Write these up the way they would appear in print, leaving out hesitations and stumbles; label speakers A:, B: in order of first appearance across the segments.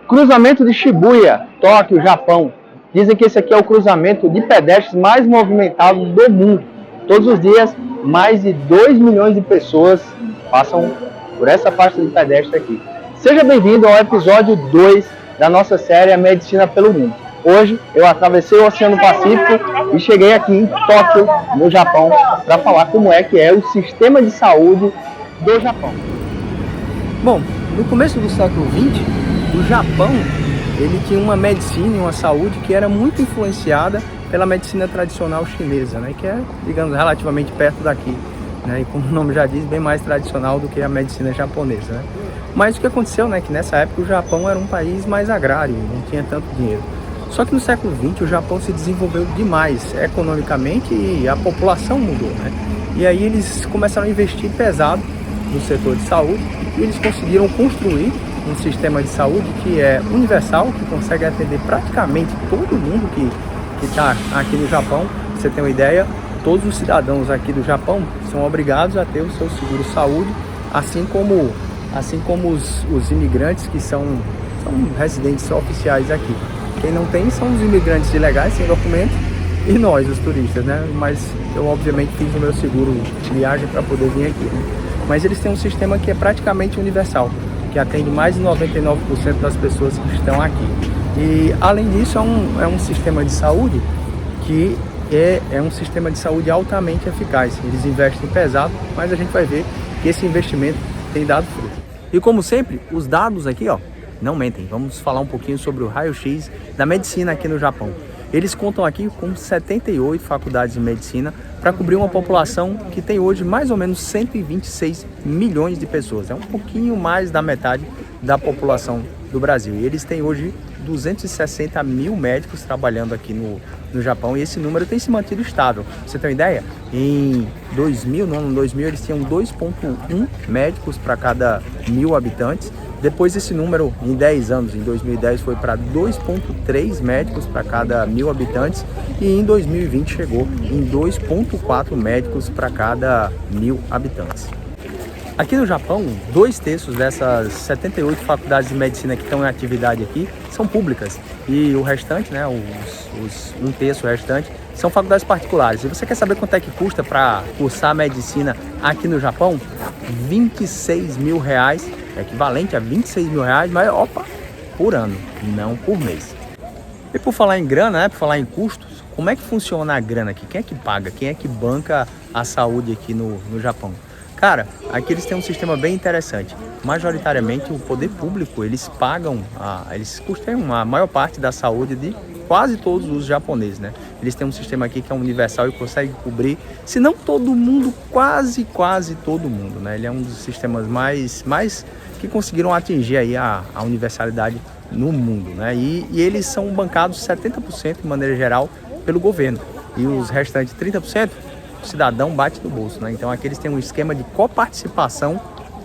A: Cruzamento de Shibuya, Tóquio, Japão. Dizem que esse aqui é o cruzamento de pedestres mais movimentado do mundo. Todos os dias, mais de 2 milhões de pessoas passam por essa faixa de pedestre aqui. Seja bem-vindo ao episódio 2 da nossa série A Medicina pelo Mundo. Hoje eu atravessei o Oceano Pacífico e cheguei aqui em Tóquio, no Japão, para falar como é que é o sistema de saúde do Japão.
B: Bom, no começo do século XX, o Japão ele tinha uma medicina e uma saúde que era muito influenciada pela medicina tradicional chinesa, né, que é, digamos, relativamente perto daqui, né, e como o nome já diz, bem mais tradicional do que a medicina japonesa, né. Mas o que aconteceu, né, que nessa época o Japão era um país mais agrário, não tinha tanto dinheiro. Só que no século XX o Japão se desenvolveu demais economicamente e a população mudou, né. E aí eles começaram a investir pesado no setor de saúde e eles conseguiram construir um sistema de saúde que é universal, que consegue atender praticamente todo mundo que está aqui no Japão. Pra você ter uma ideia, todos os cidadãos aqui do Japão são obrigados a ter o seu seguro saúde, assim como os imigrantes que são residentes oficiais aqui. Quem não tem são os imigrantes ilegais, sem documentos, e nós, os turistas, né? Mas eu obviamente fiz o meu seguro de viagem para poder vir aqui, né? Mas eles têm um sistema que é praticamente universal, que atende mais de 99% das pessoas que estão aqui. E além disso é um sistema de saúde que é um sistema de saúde altamente eficaz. Eles investem pesado, mas a gente vai ver que esse investimento tem dado fruto. E como sempre, os dados aqui, ó, não mentem. Vamos falar um pouquinho sobre o raio-x da medicina aqui no Japão. Eles contam aqui com 78 faculdades de medicina para cobrir uma população que tem hoje mais ou menos 126 milhões de pessoas. É um pouquinho mais da metade da população do Brasil. E eles têm hoje 260 mil médicos trabalhando aqui no Japão e esse número tem se mantido estável. Pra você ter uma ideia? Em 2000, no ano 2000, eles tinham 2,1 médicos para cada 1.000 habitantes. Depois esse número, em 10 anos, em 2010, foi para 2,3 médicos para cada 1.000 habitantes e em 2020 chegou em 2,4 médicos para cada 1.000 habitantes. Aqui no Japão, 2/3 dessas 78 faculdades de medicina que estão em atividade aqui são públicas e o restante, né, os 1/3 restante, são faculdades particulares. E você quer saber quanto é que custa para cursar medicina aqui no Japão? R$26 mil, equivalente a R$26 mil, mas por ano, não por mês. E por falar em grana, né, por falar em custos, como é que funciona a grana aqui? Quem é que paga? Quem é que banca a saúde aqui no Japão? Cara, aqui eles têm um sistema bem interessante. Majoritariamente o poder público, eles pagam, eles custeiam a maior parte da saúde de quase todos os japoneses, né? Eles têm um sistema aqui que é universal e consegue cobrir, se não todo mundo, quase todo mundo, né? Ele é um dos sistemas mais que conseguiram atingir aí a universalidade no mundo, né? E eles são bancados 70% de maneira geral pelo governo e os restantes 30% o cidadão bate no bolso, né? Então aqui eles têm um esquema de coparticipação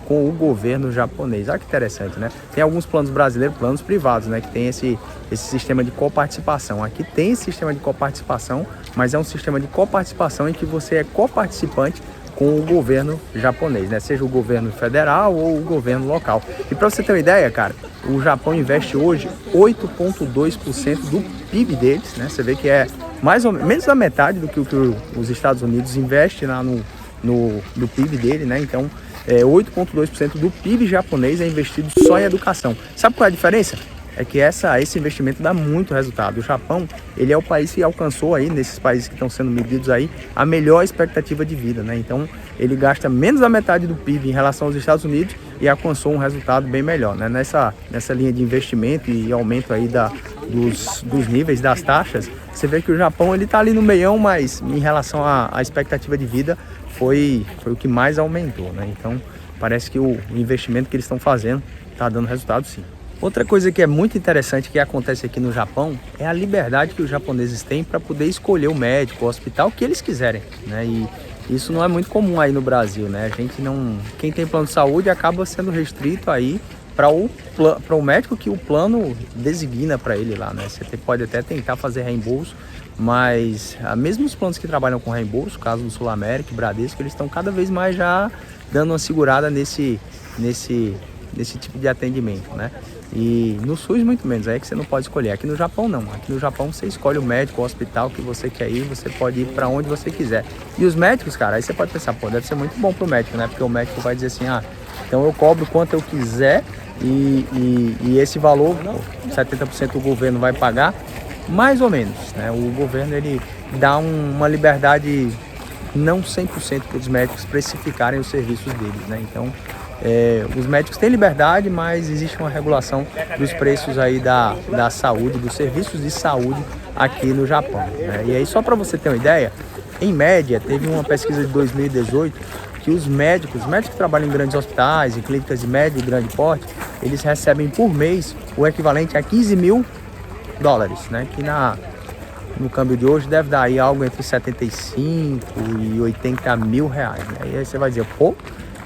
B: com o governo japonês. Olha que interessante, né? Tem alguns planos brasileiros, planos privados, né, que tem esse sistema de coparticipação. Aqui tem esse sistema de coparticipação, mas é um sistema de coparticipação em que você é coparticipante com o governo japonês, né? Seja o governo federal ou o governo local. E para você ter uma ideia, cara, o Japão investe hoje 8,2% do PIB deles, né? Você vê que é mais ou menos da metade do que os Estados Unidos investem lá no PIB dele, né? Então, 8,2% do PIB japonês é investido só em educação. Sabe qual é a diferença? É que esse investimento dá muito resultado. O Japão, ele é o país que alcançou aí, nesses países que estão sendo medidos aí, a melhor expectativa de vida, né? Então, ele gasta menos da metade do PIB em relação aos Estados Unidos e alcançou um resultado bem melhor, né? Nessa linha de investimento e aumento aí dos níveis das taxas, você vê que o Japão, ele tá ali no meião, mas em relação à expectativa de vida, foi o que mais aumentou, né? Então, parece que o investimento que eles estão fazendo está dando resultado, sim. Outra coisa que é muito interessante que acontece aqui no Japão é a liberdade que os japoneses têm para poder escolher o médico, o hospital que eles quiserem, né? E isso não é muito comum aí no Brasil, né? Quem tem plano de saúde acaba sendo restrito aí para o médico que o plano designa para ele lá, né? Você pode até tentar fazer reembolso, mas mesmo os planos que trabalham com reembolso, caso do Sul América e Bradesco, eles estão cada vez mais já dando uma segurada nesse tipo de atendimento, né? E no SUS muito menos, aí é que você não pode escolher. Aqui no Japão não, aqui no Japão você escolhe o médico, o hospital que você quer ir, você pode ir para onde você quiser. E os médicos, cara, aí você pode pensar, pô, deve ser muito bom pro médico, né? Porque o médico vai dizer assim, então eu cobro quanto eu quiser e esse valor, 70% o governo vai pagar, mais ou menos, né? O governo, ele dá uma liberdade não 100% para os médicos precificarem os serviços deles, né? Então, os médicos têm liberdade, mas existe uma regulação dos preços aí da saúde, dos serviços de saúde aqui no Japão, né? E aí, só para você ter uma ideia, em média, teve uma pesquisa de 2018 que os médicos que trabalham em grandes hospitais, em clínicas de médio e grande porte, eles recebem por mês o equivalente a $15 mil, né? Que no câmbio de hoje deve dar aí algo entre 75 e 80 mil reais, né? E aí você vai dizer, pô,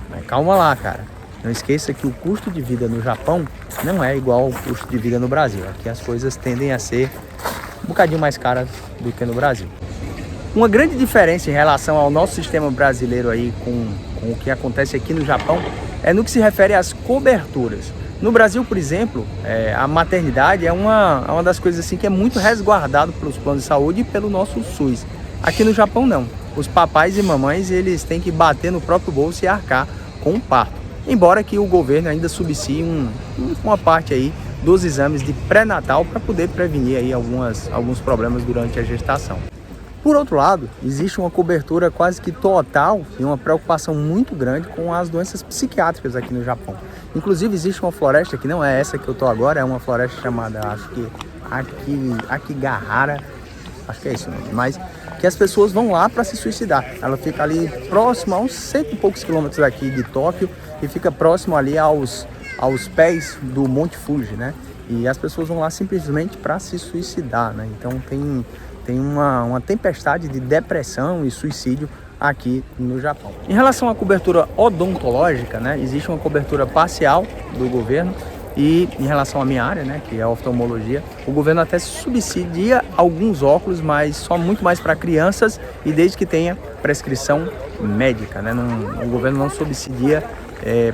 B: mas calma lá, cara. Não esqueça que o custo de vida no Japão não é igual ao custo de vida no Brasil. Aqui as coisas tendem a ser um bocadinho mais caras do que no Brasil. Uma grande diferença em relação ao nosso sistema brasileiro aí com o que acontece aqui no Japão é no que se refere às coberturas. No Brasil, por exemplo, a maternidade é uma das coisas assim que é muito resguardado pelos planos de saúde e pelo nosso SUS. Aqui no Japão não. Os papais e mamães, eles têm que bater no próprio bolso e arcar com o parto. Embora que o governo ainda subsidie uma parte aí dos exames de pré-natal para poder prevenir aí alguns problemas durante a gestação. Por outro lado, existe uma cobertura quase que total e uma preocupação muito grande com as doenças psiquiátricas aqui no Japão. Inclusive, existe uma floresta, que não é essa que eu tô agora, é uma floresta chamada, acho que Akigahara, acho que é isso, né? Mas que as pessoas vão lá para se suicidar. Ela fica ali próximo a uns 100 e poucos quilômetros daqui de Tóquio e fica próximo ali aos pés do Monte Fuji, né? E as pessoas vão lá simplesmente para se suicidar, né? Então tem uma tempestade de depressão e suicídio aqui no Japão. Em relação à cobertura odontológica, né, existe uma cobertura parcial do governo e em relação à minha área, né, que é a oftalmologia, o governo até subsidia alguns óculos, mas muito mais para crianças e desde que tenha prescrição médica, né? O governo não subsidia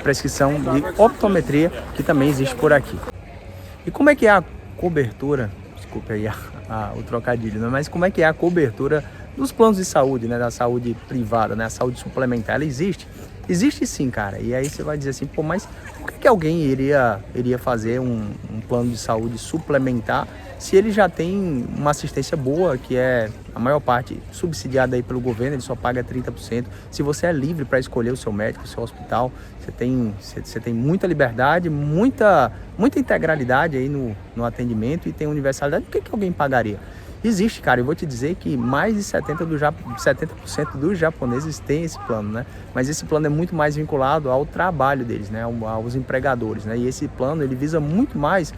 B: prescrição de optometria, que também existe por aqui. E como é que é a cobertura, desculpe aí o trocadilho, né? Mas como é que é a cobertura dos planos de saúde, né? Da saúde privada, né? A saúde suplementar, ela existe? Existe sim, cara. E aí você vai dizer assim, pô, mas por que alguém iria fazer um plano de saúde suplementar se ele já tem uma assistência boa, que é a maior parte subsidiada aí pelo governo, ele só paga 30%. Se você é livre para escolher o seu médico, o seu hospital, você tem muita liberdade, muita integralidade aí no atendimento e tem universalidade, por que alguém pagaria? Existe, cara, eu vou te dizer que mais de 70% dos japoneses têm esse plano, né? Mas esse plano é muito mais vinculado ao trabalho deles, né? Aos empregadores, né? E esse plano, ele visa muito mais,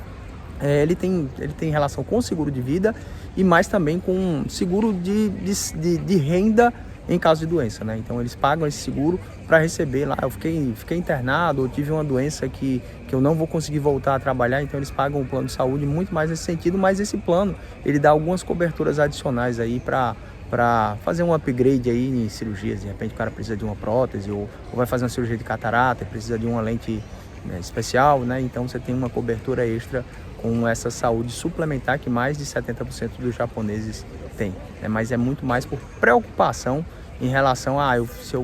B: ele tem relação com o seguro de vida e mais também com seguro de renda em caso de doença, né? Então eles pagam esse seguro para receber lá. Eu fiquei internado, eu tive uma doença que eu não vou conseguir voltar a trabalhar, então eles pagam o plano de saúde muito mais nesse sentido, mas esse plano, ele dá algumas coberturas adicionais aí para fazer um upgrade aí em cirurgias. De repente o cara precisa de uma prótese ou vai fazer uma cirurgia de catarata, precisa de uma lente especial, né? Então você tem uma cobertura extra com essa saúde suplementar que mais de 70% dos japoneses têm, né? Mas é muito mais por preocupação em relação a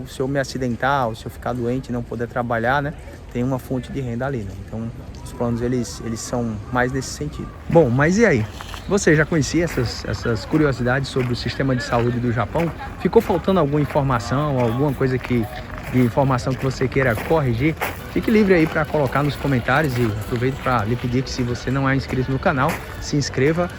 B: se eu me acidentar ou se eu ficar doente e não poder trabalhar, né? Tem uma fonte de renda ali, né? Então os planos eles são mais nesse sentido. Bom, mas e aí? Você já conhecia essas curiosidades sobre o sistema de saúde do Japão? Ficou faltando alguma informação, alguma coisa de informação que você queira corrigir? Fique livre aí para colocar nos comentários e aproveito para lhe pedir que, se você não é inscrito no canal, se inscreva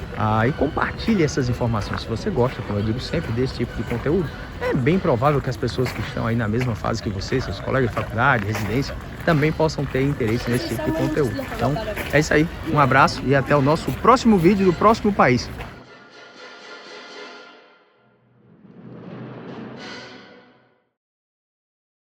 B: e compartilhe essas informações. Se você gosta, como eu digo sempre, desse tipo de conteúdo, é bem provável que as pessoas que estão aí na mesma fase que você, seus colegas de faculdade, residência, também possam ter interesse nesse tipo de conteúdo. Então, é isso aí. Um abraço e até o nosso próximo vídeo do próximo país.